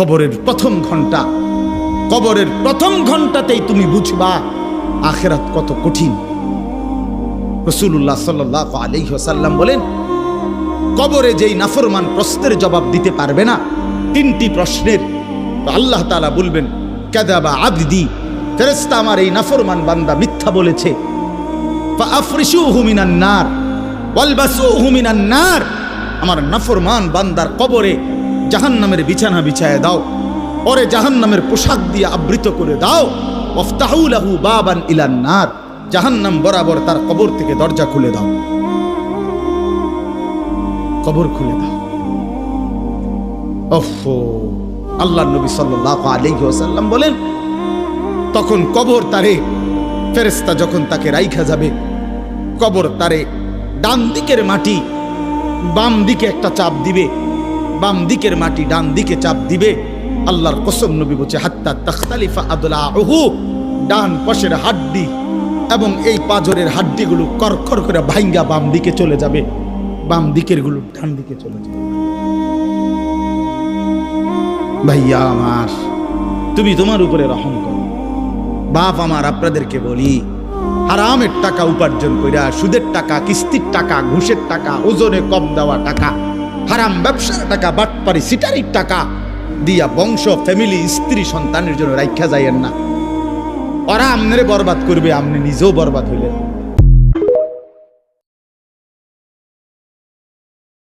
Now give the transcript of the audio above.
কবরের প্রথম ঘন্টা, কবরের প্রথম ঘন্টাতেই তুমি বুঝবা আখিরাত কত কঠিন। রাসূলুল্লাহ সাল্লাল্লাহু আলাইহি ওয়াসাল্লাম বলেন, কবরে যেই নাফরমান প্রশ্নের জবাব দিতে পারবে না, তিনটি প্রশ্নের, তো আল্লাহ তাআলা বলবেন কাযাবা আবদি, ফেরেশতা আমার এই নাফরমান বান্দা মিথ্যা বলেছে। ফাআফরিশুহু মিনান নার ওয়ালবাসুহু মিনান নার, আমার নাফরমান বান্দার কবরে জাহান্নামের বিছানা বিছায় দাও, ওরে জাহান্নামের পোশাক দিয়ে আবৃত করে দাও। ওয়াফতাহু লাহু বাবান ইলান নার, জাহান্নাম বরাবর তার কবর থেকে দরজা খুলে দাও, কবর খুলে দাও। ওফো, আল্লাহর নবী সাল্লাল্লাহু আলাইহি ওয়াসাল্লাম বলেন, তখন কবর তারে, ফেরেশতা যখন তাকে রাইখা যাবে, কবর তারে ডান দিকের মাটি বাম দিকে একটা চাপ দিবে, বাম দিকের মাটি ডান দিকে চাপ দিবে। আল্লাহর কসম, নবী বলছে হাত্তা তাখতালিফা আদলাউহু, ডান পাশের হাড্ডি এবং এই পাজরের হাড্ডিগুলো করখর করে ভাঙ্গা বাম দিকে চলে যাবে, বাম দিকের গুলো ডান দিকে চলে যাবে। ভাইয়া আমার, তুমি তোমার উপরে রহম করো। বাপ আমার, আপনাদেরকে বলি, হারামের টাকা উপার্জন কইরা, সুদের টাকা, কিস্তির টাকা, ঘুষের টাকা, ওজনে কম দেওয়া টাকা, হারাম ব্যবসার টাকা, বাটপারি সিটারির টাকা দিয়া বংশ, ফ্যামিলি, স্ত্রী, সন্তানের জন্য রাইখা যাইয়েন না। ওরা আমনেরে বরবাদ করবে, আপনি নিজেও বরবাদ হইলেন।